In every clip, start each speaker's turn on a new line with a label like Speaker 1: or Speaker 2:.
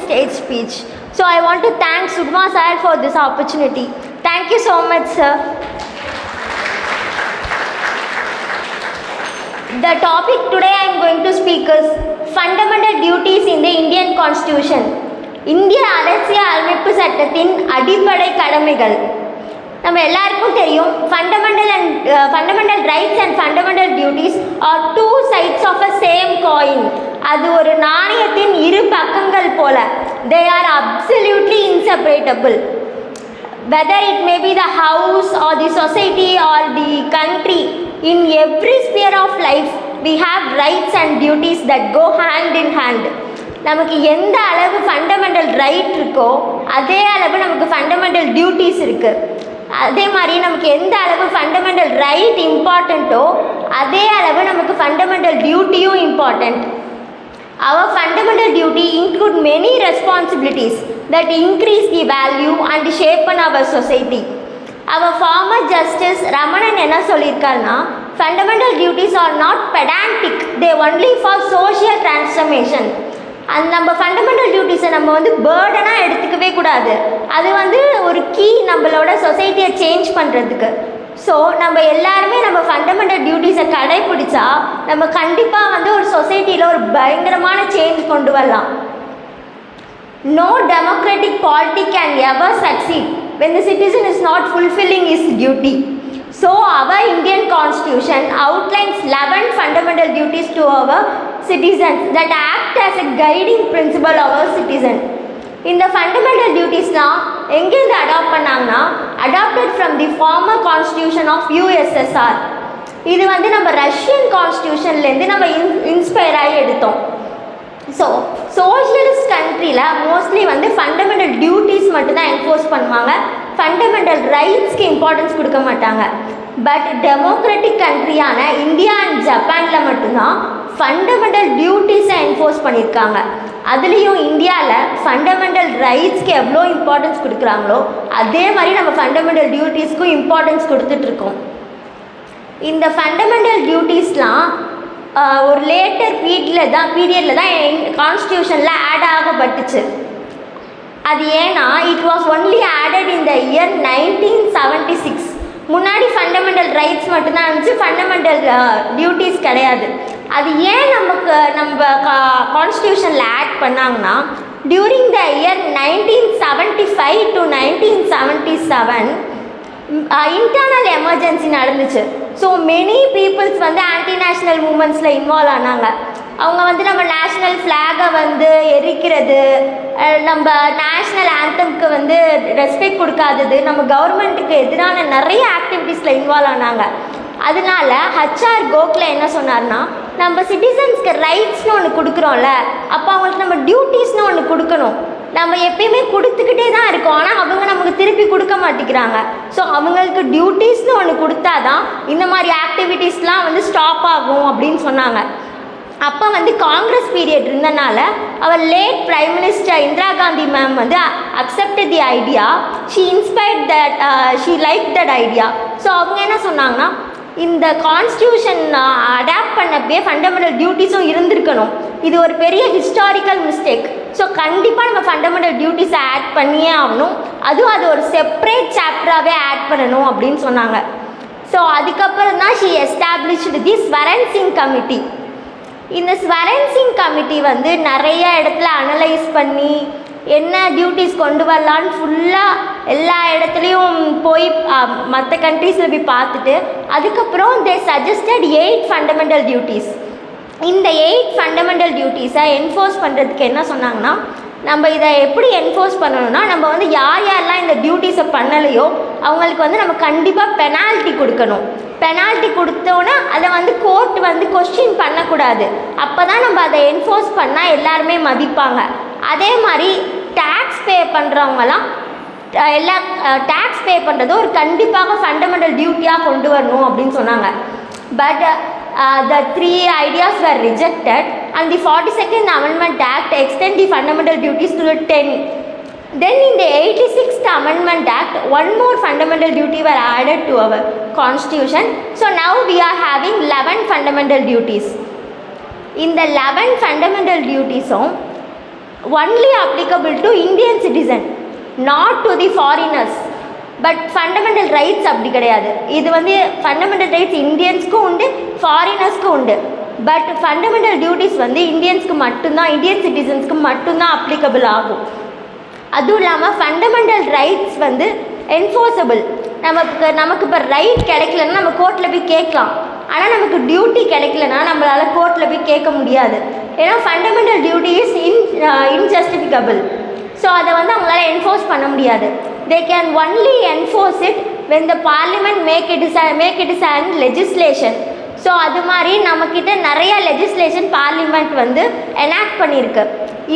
Speaker 1: stage speech. So I want to thank Sudma sir for this opportunity. Thank you so much, sir. The topic today I am going to speak is fundamental duties in the Indian Constitution. இந்திய அரசியல் அமைப்பு சட்டத்தின் அடிப்படை கடமைகள். நம்ம எல்லாருக்கும் தெரியும் fundamental rights and fundamental duties are two sides of a same coin. அது ஒரு நாணயத்தின் இரு பக்கங்கள் போல. They are absolutely inseparable. Whether it may be the house or the society or the country, in every sphere of life we have rights and duties that go hand in hand. நமக்கு எந்த அளவு fundamental right இருக்கோ அதே அளவு நமக்கு fundamental duties இருக்குது. அதே மாதிரி நமக்கு எந்த அளவு ஃபண்டமெண்டல் ரைட் இம்பார்ட்டண்ட்டோ அதே அளவு நமக்கு ஃபண்டமெண்டல் டியூட்டியும் important. Our fundamental duty include many responsibilities that increase the value and shape our society. Our former justice Ramanan என்ன சொல்லியிருக்காருன்னா, fundamental duties are not pedantic, they only for social transformation. அந்த நம்ம fundamental டியூட்டிஸை நம்ம பேர்டனாக எடுத்துக்கவே கூடாது. அது ஒரு கீ நம்மளோட சொசைட்டியை சேஞ்ச் பண்ணுறதுக்கு. ஸோ நம்ம எல்லாருமே நம்ம ஃபண்டமெண்டல் டியூட்டிஸை கடைப்பிடிச்சா நம்ம கண்டிப்பாக ஒரு சொசைட்டியில் ஒரு பயங்கரமான சேஞ்ச் கொண்டு வரலாம். No democratic polity can ever succeed when the citizen is not fulfilling his duty. So our Indian Constitution outlines 11 fundamental duties to our citizens that act as a guiding principle of our citizen. இந்த fundamental டியூட்டிஸ்லாம் எங்கேருந்து adopt பண்ணாங்கன்னா, adapted from the former constitution of USSR. இது நம்ம Russian கான்ஸ்டியூஷன்லேருந்து நம்ம inspire ஆகி எடுத்தோம். ஸோ சோஷியலிஸ்ட் கண்ட்ரியில் மோஸ்ட்லி ஃபண்டமெண்டல் டியூட்டிஸ் மட்டும்தான் என்ஃபோர்ஸ் பண்ணுவாங்க, ஃபண்டமெண்டல் ரைட்ஸ்க்கு இம்பார்ட்டன்ஸ் கொடுக்க மாட்டாங்க. பட் டெமோக்ராட்டிக் கண்ட்ரியான இந்தியா அண்ட் ஜப்பானில் மட்டும்தான் ஃபண்டமெண்டல் டியூட்டிஸை என்ஃபோர்ஸ் பண்ணியிருக்காங்க. அதுலேயும் இந்தியாவில் ஃபண்டமெண்டல் ரைட்ஸ்க்கு எவ்வளோ இம்பார்ட்டன்ஸ் கொடுக்குறாங்களோ அதே மாதிரி நம்ம ஃபண்டமெண்டல் டியூட்டிஸ்க்கும் இம்பார்ட்டன்ஸ் கொடுத்துட்ருக்கோம். இந்த ஃபண்டமெண்டல் டியூட்டிஸ்லாம் ஒரு லேட்டர் பீரியடில் தான் கான்ஸ்டியூஷனில் ஆட் ஆகப்பட்டுச்சு. அது ஏன்னா it was only added in the year 1976. முன்னாடி ஃபண்டமெண்டல் ரைட்ஸ் மட்டும்தான் இருந்துச்சு, ஃபண்டமெண்டல் டியூட்டிஸ் கிடையாது. அது ஏன் நம்ம கான்ஸ்டியூஷனில் ஆட் பண்ணாங்கன்னா, during the year 1975 to 1977 internal emergency நடந்துச்சு. So many peoples anti national மூமெண்ட்ஸில் இன்வால்வ் ஆனாங்க. அவங்க நம்ம நேஷ்னல் ஃப்ளாகை எரிக்கிறது, நம்ம நேஷ்னல் ஆந்தம்க்கு ரெஸ்பெக்ட் கொடுக்காதது, நம்ம கவர்மெண்ட்டுக்கு எதிரான நிறைய ஆக்டிவிட்டீஸில் இன்வால்வ் ஆனாங்க. அதனால HR கோக்லே என்ன சொன்னார்னா, நம்ம சிட்டிசன்ஸ்க்கு ரைட்ஸ்னு ஒன்று கொடுக்குறோம்ல, அப்போ அவங்களுக்கு நம்ம டியூட்டிஸ்னு ஒன்று கொடுக்கணும். நம்ம எப்பயுமே கொடுத்துக்கிட்டே தான் இருக்கோம், ஆனால் அவங்க நமக்கு திருப்பி கொடுக்க மாட்டேங்கிறாங்க. ஸோ அவங்களுக்கு டியூட்டிஸ்னு ஒன்று கொடுத்தா தான் இந்த மாதிரி ஆக்டிவிட்டீஸ்லாம் ஸ்டாப் ஆகும் அப்படின்னு சொன்னாங்க. அப்போ காங்கிரஸ் பீரியட் இருந்தனால அவர் late prime minister Indira Gandhi ma'am accepted the idea. She inspired that, she like that idea. So அவங்க என்ன சொன்னாங்கன்னா, இந்த கான்ஸ்டியூஷன் அடாப்ட் பண்ணப்பே ஃபண்டமெண்டல் டியூட்டிஸும் இருந்திருக்கணும். இது ஒரு பெரிய ஹிஸ்டாரிக்கல் மிஸ்டேக். ஸோ கண்டிப்பாக நம்ம ஃபண்டமெண்டல் டியூட்டிஸை ஆட் பண்ணியே ஆகணும். அதுவும் அது ஒரு செப்ரேட் சாப்டராகவே ஆட் பண்ணணும் அப்படின்னு சொன்னாங்க. ஸோ அதுக்கப்புறம் தான் she established the Swaran Singh committee. இந்த ஸ்வரன் சிங் கமிட்டி நிறைய இடத்துல அனலைஸ் பண்ணி என்ன டியூட்டிஸ் கொண்டு வரலான்னு ஃபுல்லாக எல்லா இடத்துலையும் போய் மற்ற கண்ட்ரீஸில் போய் பார்த்துட்டு அதுக்கப்புறம் தே சஜஸ்டட் 8 ஃபண்டமெண்டல் டியூட்டிஸ். இந்த 8 ஃபண்டமெண்டல் டியூட்டிஸை என்ஃபோர்ஸ் பண்ணுறதுக்கு என்ன சொன்னாங்கன்னா, நம்ம இதை எப்படி என்ஃபோர்ஸ் பண்ணணும்னா, நம்ம யாரெல்லாம் இந்த டியூட்டிஸை பண்ணலையோ அவங்களுக்கு நம்ம கண்டிப்பாக பெனால்ட்டி கொடுக்கணும். பெனால்ட்டி கொடுத்தோன்னா அதை கோர்ட் கொஸ்டின் பண்ணக்கூடாது. அப்போ தான் நம்ம அதை என்ஃபோர்ஸ் பண்ணால் எல்லாருமே மதிப்பாங்க. அதே மாதிரி டேக்ஸ் பே பண்ணுறவங்கலாம் எல்லா டேக்ஸ் பே பண்ணுறது ஒரு கண்டிப்பாக ஃபண்டமெண்டல் டியூட்டியாக கொண்டு வரணும் அப்படின்னு சொன்னாங்க. But the 3 ideas were rejected and the 42nd Amendment Act extend the fundamental duties to 10. Then in the 86th Amendment Act, one more fundamental duty were added to our constitution. So now we are having 11 fundamental duties. In the 11 fundamental duties, only applicable to Indian citizen, not to the foreigners. But fundamental rights அப்படி கிடையாது. இது வந்து fundamental rights இந்தியன்ஸ்க்கும் உண்டு, ஃபாரினர்ஸ்க்கும் உண்டு. But fundamental duties வந்து இந்தியன்ஸ்க்கு மட்டும்தான், Indian சிட்டிசன்ஸ்க்கு மட்டும்தான் applicable ஆகும். அதுவும் இல்லாமல் ஃபண்டமெண்டல் ரைட்ஸ் வந்து என்ஃபோர்ஸபிள். நமக்கு இப்போ ரைட் கிடைக்கலன்னா நம்ம கோர்ட்டில் போய் கேட்கலாம். ஆனால் நமக்கு டியூட்டி கிடைக்கலன்னா நம்மளால் கோர்ட்டில் போய் கேட்க முடியாது. ஏன்னா ஃபண்டமெண்டல் டியூட்டி இஸ் இன்ஜஸ்டிஃபிகபிள். ஸோ அதை வந்து அவங்களால என்ஃபோர்ஸ் பண்ண முடியாது. they can only enforce it when the parliament make it as an legislation. So அது மாதிரி நம்மக்கிட்ட நிறையா லெஜிஸ்லேஷன் பார்லிமெண்ட் வந்து எனாக்ட் பண்ணியிருக்கு.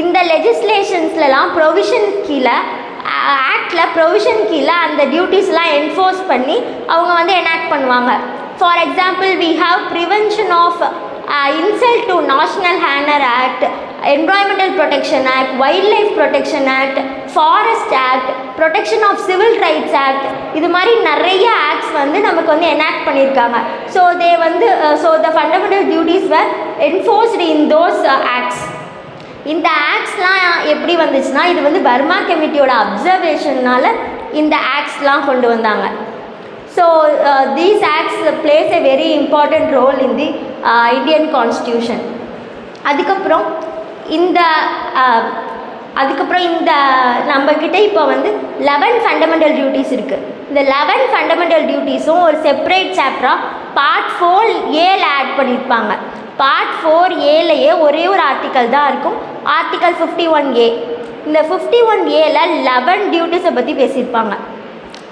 Speaker 1: இந்த லெஜிஸ்லேஷன்ஸ்லாம் ப்ரொவிஷன் கீழே, ஆக்டில் ப்ரொவிஷன் கீழே அந்த டியூட்டிஸ்லாம் என்ஃபோர்ஸ் பண்ணி அவங்க வந்து எனாக்ட் பண்ணுவாங்க. For example, we have prevention of insult to National Honor Act, Environmental Protection Act, Wildlife Protection Act, Forest Act, Protection of Civil Rights Act. இது மாதிரி நிறைய ஆக்ட்ஸ் வந்து நமக்கு வந்து எனாக்ட் பண்ணியிருக்காங்க. ஸோ தே வந்து the fundamental duties were enforced in those acts. இந்த ஆக்ட்ஸ்லாம் எப்படி வந்துச்சுன்னா, இது வந்து பர்மா கமிட்டியோட அப்சர்வேஷனால் இந்த ஆக்ட்ஸ்லாம் கொண்டு வந்தாங்க. So these acts plays a very important role in the Indian Constitution. அதுக்கப்புறம் இந்த நம்மக்கிட்ட இப்போ வந்து 11 ஃபண்டமெண்டல் டியூட்டிஸ் இருக்குது. இந்த 11 ஃபண்டமெண்டல் டியூட்டிஸும் ஒரு செப்பரேட் சாப்டராக பார்ட் 4A ஆட் பண்ணியிருப்பாங்க. பார்ட் 4Aலையே ஒரே ஒரு ஆர்டிக்கல் தான் இருக்கும், ஆர்டிக்கல் 51A. இந்த 51Aல 11 டியூட்டிஸை பற்றி பேசியிருப்பாங்க.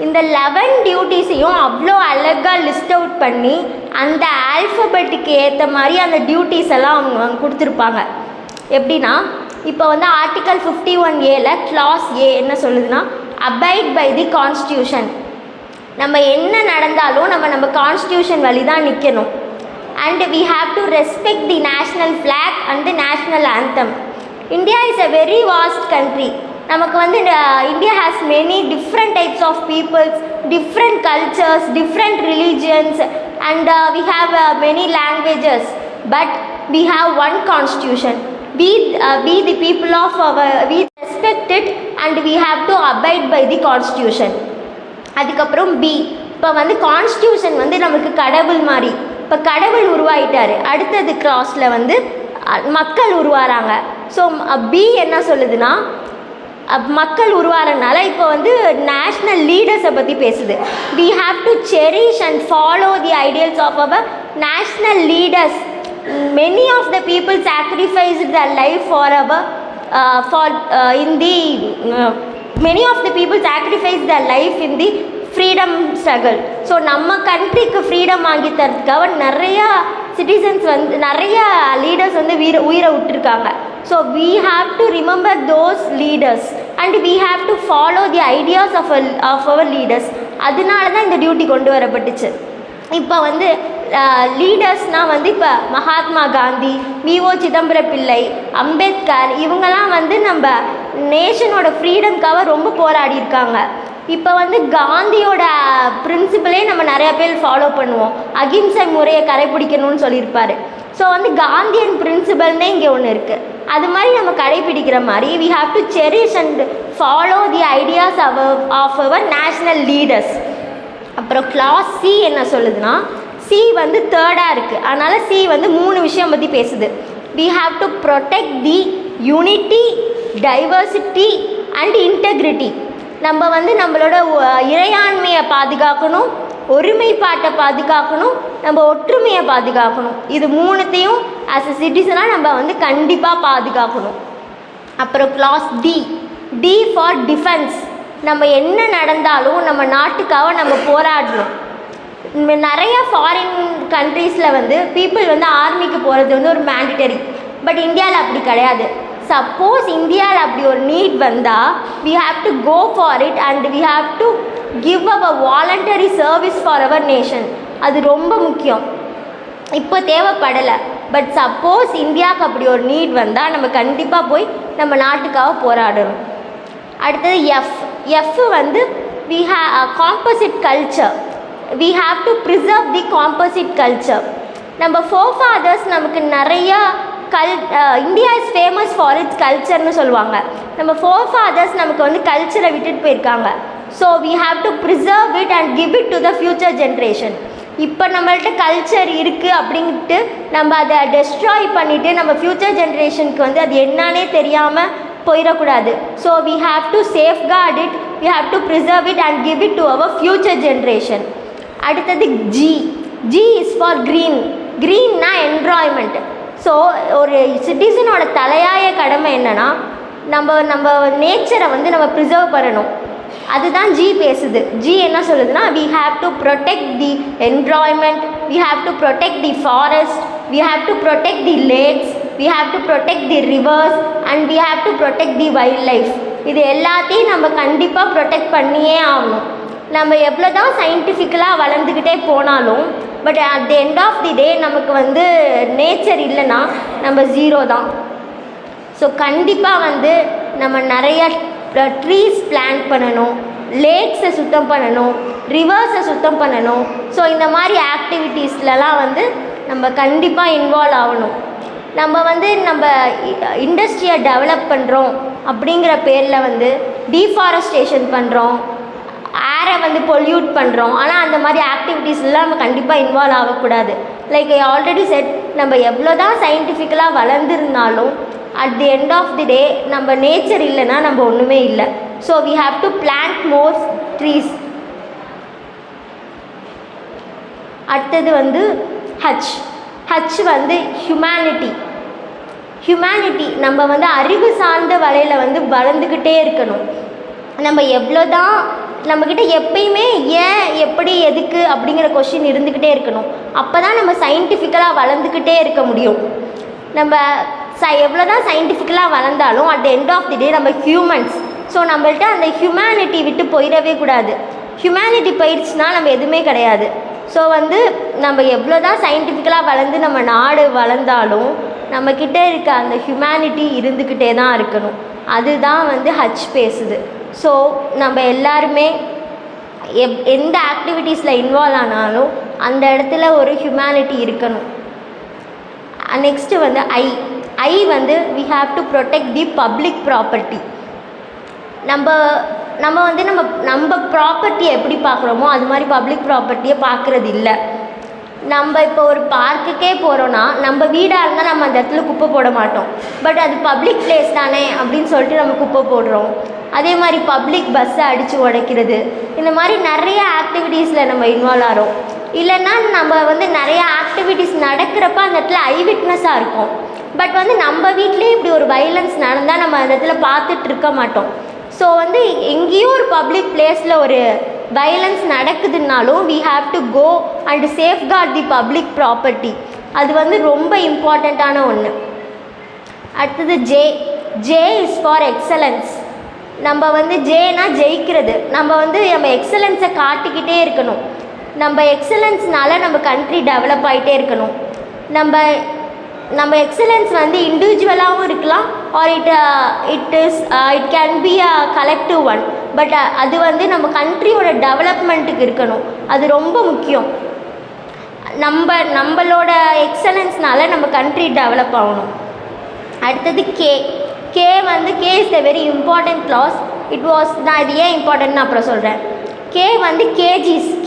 Speaker 1: இந்த 11 டியூட்டிஸையும் அவ்வளோ அழகாக லிஸ்ட் அவுட் பண்ணி அந்த ஆல்ஃபபெட்டுக்கு ஏற்ற மாதிரி அந்த டியூட்டிஸ் எல்லாம் அவங்க கொடுத்துருப்பாங்க. எப்படின்னா, இப்போ வந்து ஆர்டிக்கல் 51Aல கிளாஸ் A என்ன சொல்லுதுன்னா, அபைட் பை தி கான்ஸ்டியூஷன். நம்ம என்ன நடந்தாலும் நம்ம கான்ஸ்டியூஷன் வழி தான் நிற்கணும். And we have to respect the national flag and the national anthem. India is a very vast country. நமக்கு வந்து India has many different types of peoples, different cultures, different religions, and we have many languages. But we have one constitution. We the people of we respect it and we have to abide by the constitution. அதுக்கப்புறம் B, இப்போ வந்து constitution வந்து நமக்கு கடவுள் மாதிரி. இப்போ கடவுள் உருவாயிட்டார், அடுத்தது கிராஸில் வந்து மக்கள் உருவாகிறாங்க. ஸோ B என்ன சொல்லுதுன்னா, மக்கள் உருவாகிறதுனால இப்போ வந்து நேஷ்னல் லீடர்ஸை பற்றி பேசுது. we have to cherish and follow the ideals of our national leaders. Many of the people sacrificed their life for our many of the people sacrificed their life in the freedom struggle. So நம்ம கண்ட்ரிக்கு freedom வாங்கி தரதுக்காக நிறையா citizens வந்து, நிறையா leaders வந்து உயிரை விட்டுருக்காங்க. So we have to remember those leaders and we have to follow the ideas of our leaders. அதனால தான் இந்த டியூட்டி கொண்டு வரப்பட்டுச்சு. இப்போ வந்து லீடர்ஸ்னால் வந்து இப்போ மகாத்மா காந்தி, V.O. சிதம்பர பிள்ளை, அம்பேத்கர், இவங்கெல்லாம் வந்து நம்ம நேஷனோட ஃப்ரீடம்காக ரொம்ப போராடி இருக்காங்க. இப்போ வந்து காந்தியோட பிரின்சிபலே நம்ம நிறையா பேர் ஃபாலோ பண்ணுவோம், அகிம்சை முறையை கடைப்பிடிக்கணும்னு சொல்லியிருப்பார். ஸோ வந்து காந்தியன் பிரின்சிபல்னே இங்கே ஒன்று இருக்குது. அது மாதிரி நம்ம கடைப்பிடிக்கிற மாதிரி we have to cherish and follow the ideas of our national leaders. அப்புறம் கிளாஸ் C என்ன சொல்லுதுன்னா, C வந்து தேர்டாக இருக்குது, அதனால் C வந்து 3 விஷயம் பற்றி பேசுது. we have to protect the unity, diversity and integrity. நம்ம வந்து நம்மளோட இறையாண்மையை பாதுகாக்கணும், ஒருமைப்பாட்டை பாதுகாக்கணும், நம்ம ஒற்றுமையை பாதுகாக்கணும். இது 3த்தையும் ஆஸ் எ சிட்டிசனாக நம்ம வந்து கண்டிப்பாக பாதுகாக்கணும். அப்புறம் கிளாஸ் D ஃபார் டிஃபென்ஸ். நம்ம என்ன நடந்தாலும் நம்ம நாட்டுக்காக நம்ம போராடணும். நிறைய ஃபாரின் கண்ட்ரீஸில் வந்து பீப்புள் வந்து ஆர்மிக்கு போகிறது வந்து ஒரு மேண்டிட்டரி. பட் இந்தியாவில் அப்படி கிடையாது. சப்போஸ் இந்தியாவில் அப்படி ஒரு நீட் வந்தால் we have to go for it and we have to give our voluntary service for our nation. அது ரொம்ப முக்கியம். இப்போ தேவைப்படலை, பட் சப்போஸ் இந்தியாவுக்கு அப்படி ஒரு நீட் வந்தால் நம்ம கண்டிப்பாக போய் நம்ம நாட்டுக்காக போராடணும். அடுத்தது F வந்து we have composite culture. we have to preserve the composite culture. நம்ம forefathers நமக்கு நிறையா India is famous for its கல்ச்சர்னு சொல்லுவாங்க. நம்ம ஃபோர் ஃபாதர்ஸ் நமக்கு வந்து கல்ச்சரை விட்டுட்டு போயிருக்காங்க. So we have to preserve it and give it to the future generation. இப்போ நம்மள்ட்ட கல்ச்சர் இருக்குது அப்படின்ட்டு நம்ம அதை டெஸ்ட்ராய் பண்ணிவிட்டு நம்ம ஃப்யூச்சர் ஜென்ரேஷனுக்கு வந்து அது என்னன்னே தெரியாமல் போயிடக்கூடாது. So we have to safeguard it, we have to preserve it and give it to our future generation. அடுத்தது G. G is for green. க்ரீன்னா என்வாய்மெண்ட். ஸோ ஒரு சிட்டிசனோட தலையாய கடமை என்னென்னா நம்ம நேச்சரை வந்து நம்ம ப்ரிசர்வ் பண்ணணும். அதுதான் ஜி பேசுது. ஜி என்ன சொல்லுதுன்னா we have to protect the environment, we have to protect the forest, we have to protect the lakes, we have to protect the rivers and we have to protect the wildlife. இது எல்லாத்தையும் நம்ம கண்டிப்பாக protect பண்ணியே ஆகணும். நம்ம எவ்வளோ தான் சயின்டிஃபிக்கலாக வளர்ந்துக்கிட்டே போனாலும் but at the end of the day நமக்கு வந்து நேச்சர் இல்லைன்னா நம்ம ஜீரோ தான். ஸோ கண்டிப்பாக வந்து நம்ம நிறைய ட்ரீஸ் பிளான்ட் பண்ணணும், லேக்ஸை சுத்தம் பண்ணணும், ரிவர்ஸை சுத்தம் பண்ணணும். ஸோ இந்த மாதிரி ஆக்டிவிட்டீஸ்லலாம் வந்து நம்ம கண்டிப்பாக இன்வால்வ் ஆகணும். நம்ம இண்டஸ்ட்ரியை டெவலப் பண்ணுறோம் அப்படிங்கிற பேரில் வந்து டீஃபாரஸ்டேஷன் பண்ணுறோம், ஏரை வந்து பொல்யூட் பண்ணுறோம். ஆனால் அந்த மாதிரி ஆக்டிவிட்டீஸ்லாம் நம்ம கண்டிப்பாக இன்வால்வ் ஆகக்கூடாது. லைக் ஐ ஆல்ரெடி செட், நம்ம எவ்வளோ தான் சயின்டிஃபிக்கலாக வளர்ந்துருந்தாலும் at the end of the day நம்ம நேச்சர் இல்லைன்னா நம்ம ஒன்றுமே இல்லை. So we have to plant more trees. அடுத்தது வந்து ஹச். ஹச் வந்து ஹியூமனிட்டி. நம்ம வந்து அறிவு சார்ந்த வலையில் வந்து வளர்ந்துக்கிட்டே இருக்கணும். நம்ம எவ்வளோ தான் நம்மக்கிட்ட எப்பயுமே ஏன், எப்படி, எதுக்கு அப்படிங்கிற கொஷின் இருந்துக்கிட்டே இருக்கணும். அப்போ தான் நம்ம சயின்டிஃபிக்கலாக வளர்ந்துக்கிட்டே இருக்க முடியும். நம்ம எவ்வளோ தான் சயின்டிஃபிக்கலாக வளர்ந்தாலும் at the end of the day நம்ம ஹியூமன்ஸ். ஸோ நம்மள்ட்ட அந்த ஹியூமனிட்டி விட்டு போயிடவே கூடாது. ஹியூமனிட்டி போயிடுச்சுன்னா நம்ம எதுவுமே கிடையாது. ஸோ வந்து நம்ம எவ்வளோ தான் சயின்டிஃபிக்கலாக வளர்ந்து நம்ம நாடு வளர்ந்தாலும் நம்மக்கிட்ட இருக்க அந்த ஹியூமனிட்டி இருந்துக்கிட்டே தான் இருக்கணும். அதுதான் வந்து ஹச் பேசுது. ஸோ நம்ம எல்லாருமே எந்த ஆக்டிவிட்டீஸில் இன்வால்வ் ஆனாலும் அந்த இடத்துல ஒரு ஹியூமனிட்டி இருக்கணும். நெக்ஸ்ட்டு வந்து ஐ வந்து we have to protect the public property. நம்ம வந்து நம்ம ப்ராப்பர்ட்டியை எப்படி பார்க்குறோமோ அது மாதிரி பப்ளிக் ப்ராப்பர்ட்டியை பார்க்குறது இல்லை. நம்ம இப்போ ஒரு பார்க்குக்கே போகிறோன்னா நம்ம வீடாக இருந்தால் நம்ம அந்த இடத்துல குப்பை போட மாட்டோம். பட் அது பப்ளிக் பிளேஸ் தானே அப்படின்னு சொல்லிட்டு நம்ம குப்பை போடுறோம். அதே மாதிரி பப்ளிக் பஸ்ஸை அடித்து உடைக்கிறது, இந்த மாதிரி நிறைய ஆக்டிவிட்டீஸில் நம்ம இன்வால்வ் ஆகிறோம். இல்லைன்னா நம்ம வந்து நிறைய ஆக்டிவிட்டீஸ் நடக்கிறப்ப அந்த இடத்துல ஐ விட்னஸாக இருக்கும். பட் வந்து நம்ம வீட்லேயே இப்படி ஒரு வைலன்ஸ் நடந்தால் நம்ம அந்த இடத்துல பார்த்துட்டு இருக்க மாட்டோம். ஸோ வந்து எங்கேயோ ஒரு பப்ளிக் பிளேஸில் ஒரு violence நடக்குதுன்னாலும் we have to go and safeguard the public property. அது வந்து ரொம்ப இம்பார்ட்டண்ட்டான ஒன்று. அடுத்தது ஜே இஸ் ஃபார் எக்ஸலன்ஸ். நம்ம வந்து ஜேனா ஜெயிக்கிறது. நம்ம எக்ஸலன்ஸை காட்டிக்கிட்டே இருக்கணும். நம்ம எக்ஸலன்ஸ்னால நம்ம கண்ட்ரி டெவலப் ஆகிட்டே இருக்கணும். நம்ம எக்ஸலன்ஸ் வந்து இண்டிவிஜுவலாகவும் இருக்கலாம் R it can be a collective one. But அது வந்து நம்ம கண்ட்ரியோட டெவலப்மெண்ட்டுக்கு இருக்கணும். அது ரொம்ப முக்கியம். நம்மளோட எக்ஸலன்ஸ்னால நம்ம கண்ட்ரி டெவலப் ஆகணும். அடுத்தது K is the very important class. நான் இது ஏன் இம்பார்ட்டன்ட்னு அப்புறம் சொல்கிறேன். கே வந்து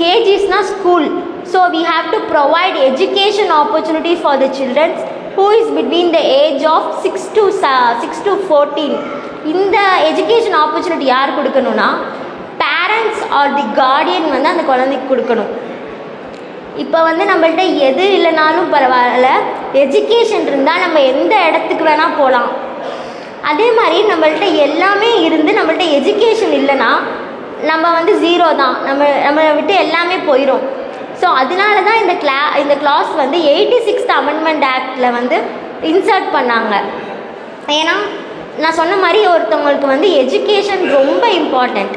Speaker 1: கேஜிஸ்னால் school. So we have to provide education opportunities for the children who is between the age of 6 to 14. இந்த எஜுகேஷன் ஆப்பர்ச்சுனிட்டி யார் கொடுக்கணும்னா பேரண்ட்ஸ் ஆர் தி கார்டியன் வந்து அந்த குழந்தைக்கு கொடுக்கணும். இப்போ வந்து நம்மள்ட்ட எது இல்லைனாலும் பரவாயில்ல, எஜுகேஷன் இருந்தால் நம்ம எந்த இடத்துக்கு வேணால் போகலாம். அதே மாதிரி நம்மள்ட்ட எல்லாமே இருந்து நம்மள்ட்ட எஜுகேஷன் இல்லைன்னா நம்ம வந்து ஜீரோ தான். நம்ம விட்டு எல்லாமே போயிடும். ஸோ அதனால தான் இந்த கிளாஸ் வந்து 86th அமெண்ட்மெண்ட் ஆக்டில் வந்து இன்சர்ட் பண்ணாங்க. ஏன்னா நான் சொன்ன மாதிரி ஒருத்தவங்களுக்கு வந்து எஜுகேஷன் ரொம்ப இம்பார்ட்டண்ட்.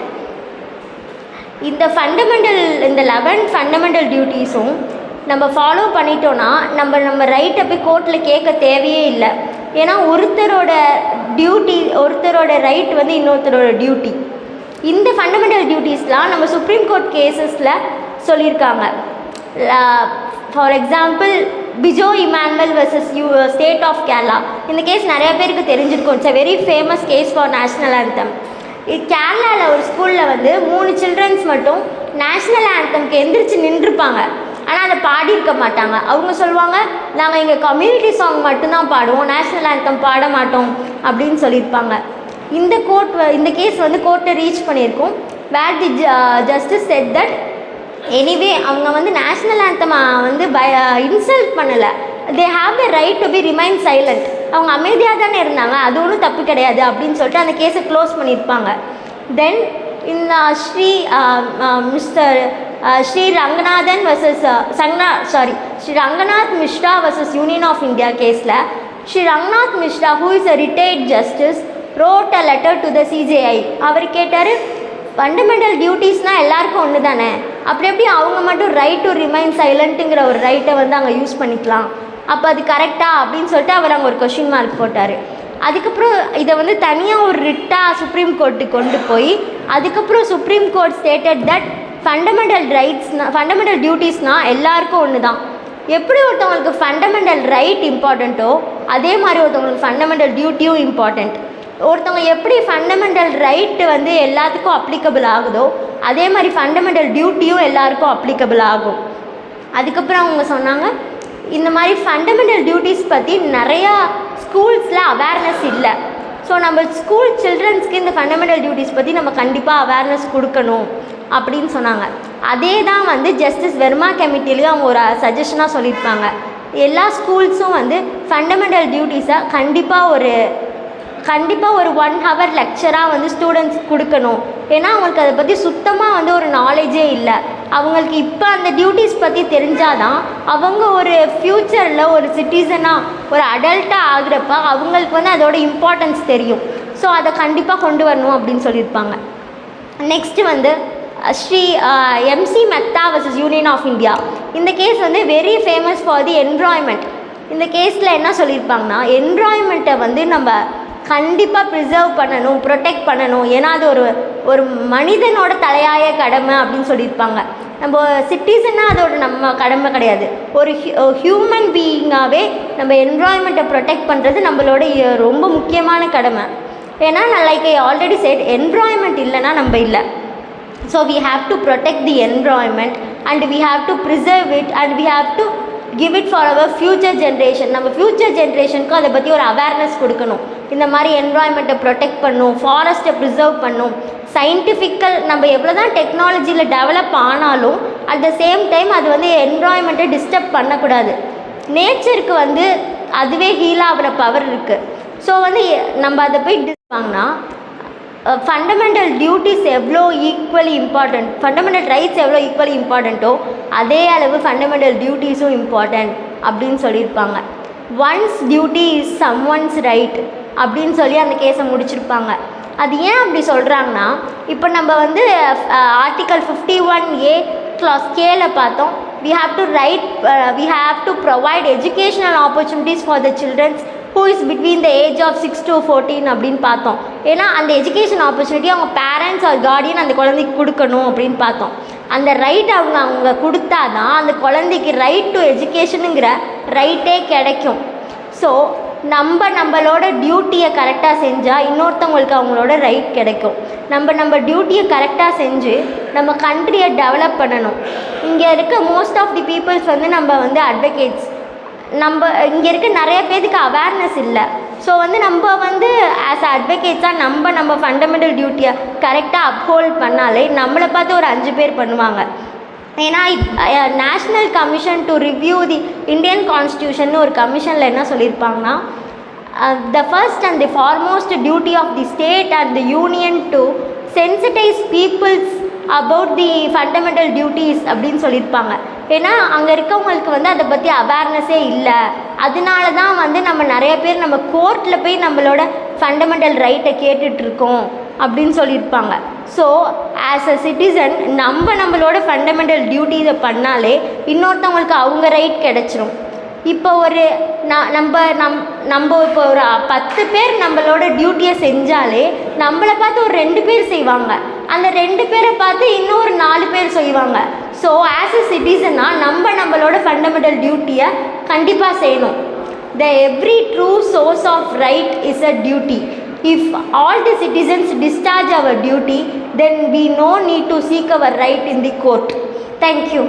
Speaker 1: இந்த 11 ஃபண்டமெண்டல் டியூட்டிஸும் நம்ம ஃபாலோ பண்ணிட்டோன்னா நம்ம ரைட்டை போய் கோர்ட்டில் கேட்க தேவையே இல்லை. ஏன்னா ஒருத்தரோட ரைட் வந்து இன்னொருத்தரோட டியூட்டி. இந்த ஃபண்டமெண்டல் டியூட்டிஸ்லாம் நம்ம சுப்ரீம் கோர்ட் கேசஸில் சொல்லியிருக்காங்க. For example Bijo Emmanuel versus state of Kerala. இந்த கேஸ் நிறைய பேருக்கு தெரிஞ்சிருக்கும். It's a very famous case for national anthem. கேரளாவில் ஒரு ஸ்கூலில் வந்து 3 சில்ட்ரன்ஸ் மட்டும் நேஷ்னல் ஆந்தம்க்கு எந்திரிச்சு நின்றுருப்பாங்க. ஆனால் அதை பாடியிருக்க மாட்டாங்க. அவங்க சொல்லுவாங்க, நாங்கள் எங்கள் கம்யூனிட்டி சாங் மட்டும்தான் பாடுவோம், நேஷ்னல் ஆந்தம் பாட மாட்டோம் அப்படின்னு சொல்லியிருப்பாங்க. இந்த கேஸ் வந்து கோர்ட்டை ரீச் பண்ணியிருக்கோம். வேர் தி ஜஸ்டிஸ் செட் தட் எனிவே அவங்க வந்து நேஷ்னல் ஆந்தம் வந்து இன்சல்ட் பண்ணலை. They have the right to be remain silent. அவங்க அமைதியாக தானே இருந்தாங்க, அது ஒன்றும் தப்பு கிடையாது அப்படின்னு சொல்லிட்டு அந்த கேஸை க்ளோஸ் பண்ணியிருப்பாங்க. தென் இந்த Sri Ranganathan versus Sri Ranganath Mishra versus union of India கேஸில் Sri Ranganath Mishra who is a retired justice wrote a letter to the CJI. அவர் கேட்டார், ஃபண்டமெண்டல் டியூட்டிஸ்னால் எல்லாருக்கும் ஒன்று தானே, அப்படி எப்படி அவங்க மட்டும் ரைட் டு ரிமைன் சைலண்ட்டுங்கிற ஒரு ரைட்டை வந்து அங்கே யூஸ் பண்ணிக்கலாம், அப்போ அது கரெக்டாக அப்படின்னு சொல்லிட்டு அவர் அங்கே ஒரு கொஷின் மார்க் போட்டார். அதுக்கப்புறம் இதை வந்து தனியாக ஒரு ரிட்டாக சுப்ரீம் கோர்ட்டுக்கு கொண்டு போய் அதுக்கப்புறம் supreme court stated that fundamental டியூட்டிஸ்னால் எல்லாருக்கும் ஒன்று தான். எப்படி ஒருத்தவங்களுக்கு ஃபண்டமெண்டல் ரைட் இம்பார்ட்டண்ட்டோ அதே மாதிரி ஒருத்தவங்களுக்கு ஃபண்டமெண்டல் டியூட்டியும் இம்பார்ட்டண்ட். ஒருத்தவங்க எப்படி ஃபண்டமெண்டல் ரைட்டு வந்து எல்லாத்துக்கும் அப்ளிகபிள் ஆகுதோ அதே மாதிரி ஃபண்டமெண்டல் டியூட்டியும் எல்லாருக்கும் அப்ளிகபிள் ஆகும். அதுக்கப்புறம் அவங்க சொன்னாங்க, இந்த மாதிரி ஃபண்டமெண்டல் டியூட்டிஸ் பற்றி நிறையா ஸ்கூல்ஸில் அவேர்னஸ் இல்லை. ஸோ நம்ம ஸ்கூல் சில்ட்ரன்ஸ்க்கு இந்த ஃபண்டமெண்டல் டியூட்டிஸ் பற்றி நம்ம கண்டிப்பாக அவேர்னஸ் கொடுக்கணும் அப்படின்னு சொன்னாங்க. அதே தான் வந்து ஜஸ்டிஸ் வெர்மா கமிட்டிலையும் அவங்க ஒரு சஜஷனாக சொல்லியிருப்பாங்க. எல்லா ஸ்கூல்ஸும் வந்து ஃபண்டமெண்டல் டியூட்டிஸை கண்டிப்பாக ஒரு 1 hour லெக்சராக வந்து ஸ்டூடெண்ட்ஸ் கொடுக்கணும். ஏன்னா அவங்களுக்கு அதை பற்றி சுத்தமாக வந்து ஒரு நாலேஜே இல்லை. அவங்களுக்கு இப்போ அந்த டியூட்டிஸ் பற்றி தெரிஞ்சாதான் அவங்க ஒரு ஃப்யூச்சரில் ஒரு சிட்டிசனாக ஒரு அடல்ட்டாக ஆகுறப்ப அவங்களுக்கு வந்து அதோட இம்பார்ட்டன்ஸ் தெரியும். ஸோ அதை கண்டிப்பாக கொண்டு வரணும் அப்படின்னு சொல்லியிருப்பாங்க. நெக்ஸ்ட்டு வந்து Shri MC Mehta versus union of India. இந்த கேஸ் வந்து very famous for the environment. இந்த கேஸில் என்ன சொல்லியிருப்பாங்கன்னா, என்விரான்மெண்ட்டை வந்து நம்ம கண்டிப்பாக ப்ரிசர்வ் பண்ணணும், ப்ரொடெக்ட் பண்ணணும், ஏன்னா அது ஒரு மனிதனோட தலையாய கடமை அப்படின்னு சொல்லியிருப்பாங்க. நம்ம சிட்டிசனாக அதோட நம்ம கடமை கிடையாது, ஒரு ஹியூமன் பீயிங்காகவே நம்ம என்விரான்மெண்ட்டை ப்ரொடெக்ட் பண்ணுறது நம்மளோட ரொம்ப முக்கியமான கடமை. ஏன்னா like I already set, environment இல்லைன்னா நம்ம இல்லை. So we have to protect the environment and we have to preserve it and we have to give it for our future generation. நம்ம ஃப்யூச்சர் ஜென்ரேஷனுக்கும் அதை பற்றி ஒரு அவேர்னஸ் கொடுக்கணும். இந்த மாதிரி என்விரான்மெண்ட்டை ப்ரொடெக்ட் பண்ணணும், ஃபாரஸ்ட்டை ப்ரிசர்வ் பண்ணணும். சயின்டிஃபிக்கல் நம்ம எவ்வளோ தான் டெக்னாலஜியில் டெவலப் ஆனாலும் அட் த சேம் டைம் அது வந்து என்விரான்மெண்ட்டை டிஸ்டர்ப் பண்ணக்கூடாது. நேச்சருக்கு வந்து அதுவே ஹீல் ஆகிற பவர் இருக்குது. ஸோ வந்து நம்ம அதை போய் வாங்கினா ஃபண்டமெண்டல் டியூட்டிஸ் எவ்வளோ ஈக்குவலி இம்பார்ட்டண்ட், ஃபண்டமெண்டல் ரைட்ஸ் எவ்வளோ ஈக்குவலி இம்பார்ட்டண்ட்டோ அதே அளவு ஃபண்டமெண்டல் டியூட்டிஸும் இம்பார்ட்டண்ட் அப்படின்னு சொல்லியிருப்பாங்க. One's duty is someone's right அப்படின்னு சொல்லி அந்த கேஸை முடிச்சிருப்பாங்க. அது ஏன் அப்படி சொல்கிறாங்கன்னா, இப்போ நம்ம வந்து ஆர்டிக்கல் 51A clause Kல பார்த்தோம், we have to provide educational opportunities for the children who is between the age of 6 to 14 அப்படின்னு பார்த்தோம். ஏன்னா அந்த எஜுகேஷன் ஆப்பர்ச்சுனிட்டி அவங்க பேரண்ட்ஸ் ஆர் கார்டியன் அந்த குழந்தைக்கு கொடுக்கணும் அப்படின்னு பார்த்தோம். அந்த ரைட் அவங்க கொடுத்தா தான் அந்த குழந்தைக்கு ரைட் டு எஜுகேஷனுங்கிற ரைட்டே கிடைக்கும். ஸோ நம்மளோட டியூட்டியை கரெக்டாக செஞ்சால் இன்னொருத்தவங்களுக்கு அவங்களோட ரைட் கிடைக்கும். நம்ம டியூட்டியை கரெக்டாக செஞ்சு நம்ம கண்ட்ரியை டெவலப் பண்ணணும். இங்கே இருக்க மோஸ்ட் ஆஃப் தி பீப்புள்ஸ் வந்து நம்ம வந்து அட்வொகேட்ஸ், நம்ம இங்கே இருக்க நிறைய பேருக்கு அவேர்னஸ் இல்லை. ஸோ வந்து நம்ம வந்து ஆஸ் அட்வொகேட்ஸாக நம்ம ஃபண்டமெண்டல் டியூட்டியை கரெக்டாக அப்ஹோல்ட் பண்ணாலே நம்மளை பார்த்து ஒரு 5 பேர் பண்ணுவாங்க. ஏன்னா national commission to review the Indian constitution ஒரு கமிஷனில் என்ன சொல்லியிருப்பாங்கன்னா, the first and the foremost duty of the state and the union to sensitise peoples about the fundamental duties அப்படின்னு சொல்லியிருப்பாங்க. ஏன்னா அங்கே இருக்கவங்களுக்கு வந்து அதை பற்றி அவேர்னஸே இல்லை. அதனால தான் வந்து நம்ம நிறைய பேர் நம்ம கோர்ட்டில் போய் நம்மளோட ஃபண்டமெண்டல் ரைட்டை கேட்டுட்ருக்கோம் அப்படின்னு சொல்லியிருப்பாங்க. ஸோ ஆஸ் அ சிட்டிசன் நம்மளோட ஃபண்டமெண்டல் டியூட்டிஸை பண்ணாலே இன்னொருத்தவங்களுக்கு அவங்க ரைட் கிடச்சிரும். இப்போ ஒரு நம்ம இப்போ ஒரு 10 பேர் நம்மளோட டியூட்டியை செஞ்சாலே நம்மளை பார்த்து ஒரு 2 பேர் செய்வாங்க. அந்த 2 பேரை பார்த்து இன்னொரு 4 பேர் செய்வாங்க. ஸோ ஆஸ் எ சிட்டிசனாக நம்மளோட ஃபண்டமெண்டல் டியூட்டியை கண்டிப்பாக செய்யணும். The every true source of right is a duty. If all the citizens discharge our duty, then we no need to seek our right in the court. Thank you.